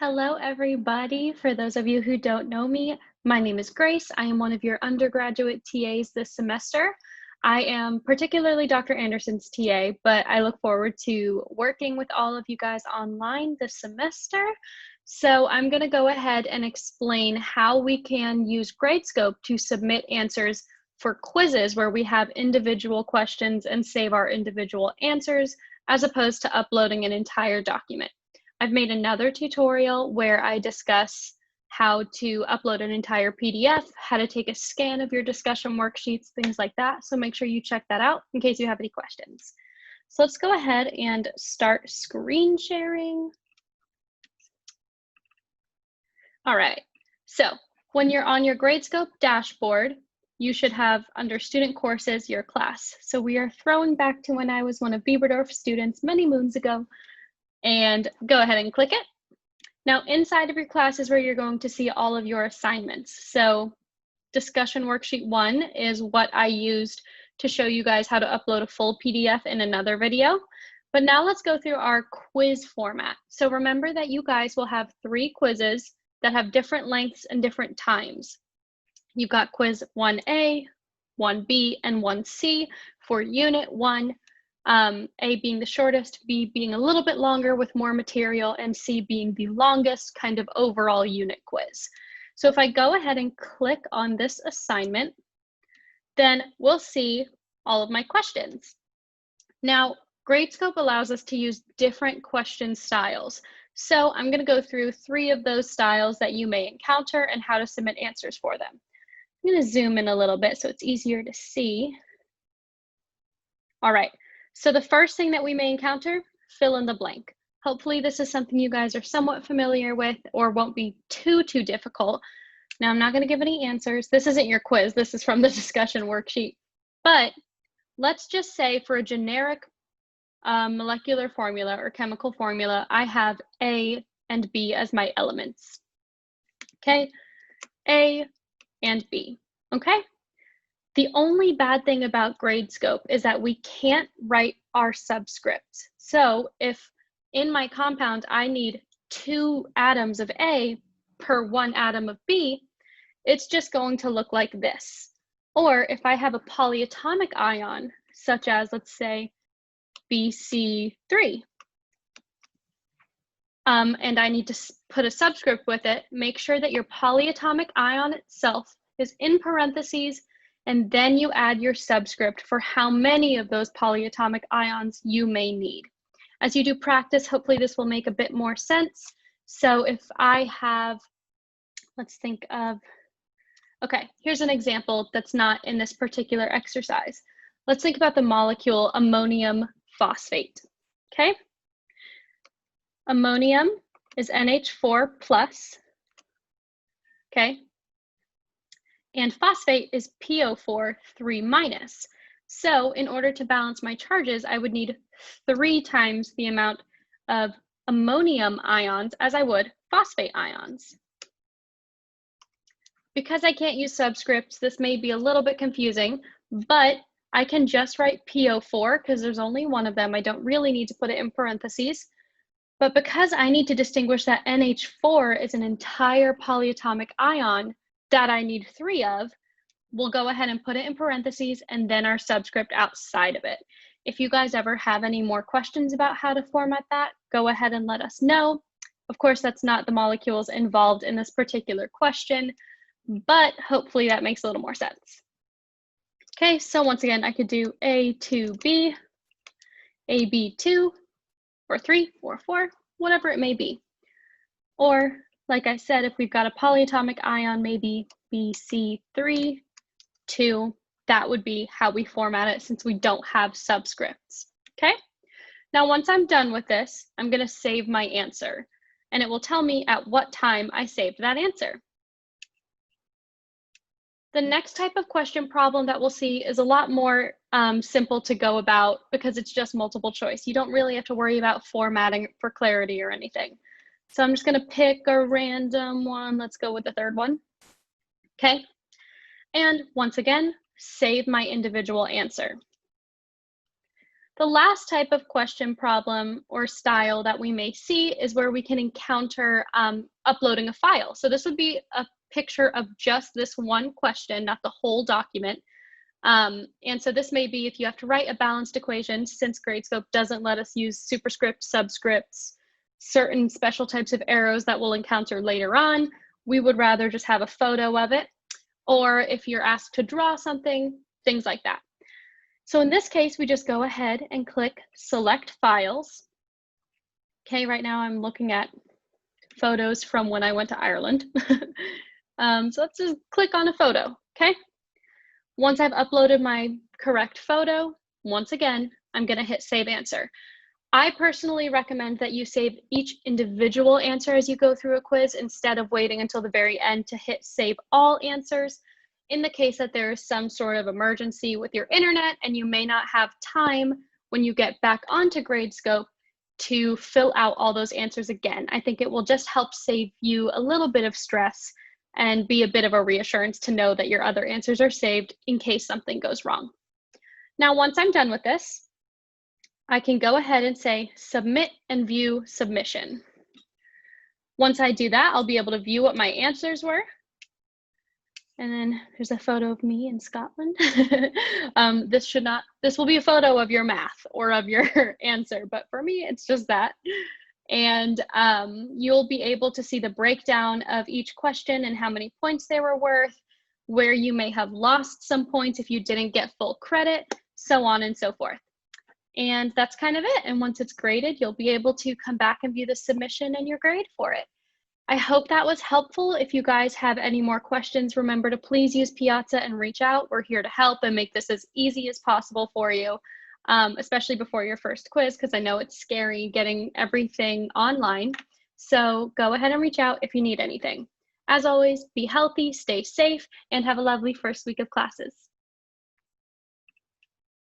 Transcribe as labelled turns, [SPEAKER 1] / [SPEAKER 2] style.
[SPEAKER 1] Hello, everybody. For those of you who don't know me, my name is Grace. I am one of your undergraduate TAs this semester. I am particularly Dr. Anderson's TA, but I look forward to working with all of you guys online this semester. So I'm going to go ahead and explain how we can use Gradescope to submit answers for quizzes where we have individual questions and save our individual answers, as opposed to uploading an entire document. I've made another tutorial where I discuss how to upload an entire PDF, how to take a scan of your discussion worksheets, things like that. So make sure you check that out in case you have any questions. So let's go ahead and start screen sharing. All right, so when you're on your Gradescope dashboard, you should have under student courses your class. So we are throwing back to when I was one of Bieberdorf's students many moons ago, and go ahead and click it. Now inside of your class is where you're going to see all of your assignments. So discussion worksheet 1 is what I used to show you guys how to upload a full PDF in another video. But now let's go through our quiz format. So remember that you guys will have 3 quizzes that have different lengths and different times. You've got quiz 1A, 1B, and 1C for unit 1. A being the shortest, B being a little bit longer with more material, and C being the longest kind of overall unit quiz. So if I go ahead and click on this assignment, then we'll see all of my questions. Now, Gradescope allows us to use different question styles. So I'm going to go through 3 of those styles that you may encounter and how to submit answers for them. I'm going to zoom in a little bit so it's easier to see. All right. So the first thing that we may encounter, fill in the blank. Hopefully this is something you guys are somewhat familiar with or won't be too difficult. Now I'm not going to give any answers. This isn't your quiz. This is from the discussion worksheet. But let's just say for a generic molecular formula or chemical formula, I have A and B as my elements. Okay, A and B. Okay. The only bad thing about Gradescope is that we can't write our subscripts. So if in my compound I need 2 atoms of A per 1 atom of B, it's just going to look like this. Or if I have a polyatomic ion, such as, let's say, BC3, and I need to put a subscript with it, make sure that your polyatomic ion itself is in parentheses, and then you add your subscript for how many of those polyatomic ions you may need. As you do practice, hopefully this will make a bit more sense. So if I have, let's think of, okay, here's an example that's not in this particular exercise. Let's think about the molecule ammonium phosphate, okay? Ammonium is NH4+, okay? And phosphate is PO4 3-. So in order to balance my charges, I would need 3 times the amount of ammonium ions as I would phosphate ions. Because I can't use subscripts, this may be a little bit confusing, but I can just write PO4 because there's only one of them. I don't really need to put it in parentheses. But because I need to distinguish that NH4 is an entire polyatomic ion that I need 3 of, we'll go ahead and put it in parentheses and then our subscript outside of it. If you guys ever have any more questions about how to format that, go ahead and let us know. Of course, that's not the molecules involved in this particular question, but hopefully that makes a little more sense. Okay, so once again, I could do A2B, AB2, or 3, or 4, whatever it may be. Or, like I said, if we've got a polyatomic ion, maybe BC3, 2, that would be how we format it since we don't have subscripts, okay? Now, once I'm done with this, I'm gonna save my answer, and it will tell me at what time I saved that answer. The next type of question problem that we'll see is a lot more simple to go about because it's just multiple choice. You don't really have to worry about formatting for clarity or anything. So I'm just going to pick a random one. Let's go with the 3rd one. Okay. And once again, save my individual answer. The last type of question problem or style that we may see is where we can encounter uploading a file. So this would be a picture of just this one question, not the whole document. And so this may be if you have to write a balanced equation, since Gradescope doesn't let us use superscripts, subscripts, certain special types of arrows that we'll encounter later on, we would rather just have a photo of it. Or if you're asked to draw something, things like that. So in this case, we just go ahead and click Select Files. Okay, right now I'm looking at photos from when I went to Ireland. So let's just click on a photo, okay? Once I've uploaded my correct photo, once again, I'm gonna hit Save Answer. I personally recommend that you save each individual answer as you go through a quiz instead of waiting until the very end to hit Save All Answers. In the case that there is some sort of emergency with your internet and you may not have time when you get back onto Gradescope to fill out all those answers again. I think it will just help save you a little bit of stress and be a bit of a reassurance to know that your other answers are saved in case something goes wrong. Now, once I'm done with this, I can go ahead and say Submit and View Submission. Once I do that, I'll be able to view what my answers were. And then there's a photo of me in Scotland. This will be a photo of your math or of your answer, but for me, it's just that. And you'll be able to see the breakdown of each question and how many points they were worth, where you may have lost some points if you didn't get full credit, so on and so forth. And that's kind of it. And once it's graded, you'll be able to come back and view the submission and your grade for it. I hope that was helpful. If you guys have any more questions, remember to please use Piazza and reach out. We're here to help and make this as easy as possible for you, especially before your first quiz, because I know it's scary getting everything online. So go ahead and reach out if you need anything. As always, be healthy, stay safe, and have a lovely first week of classes.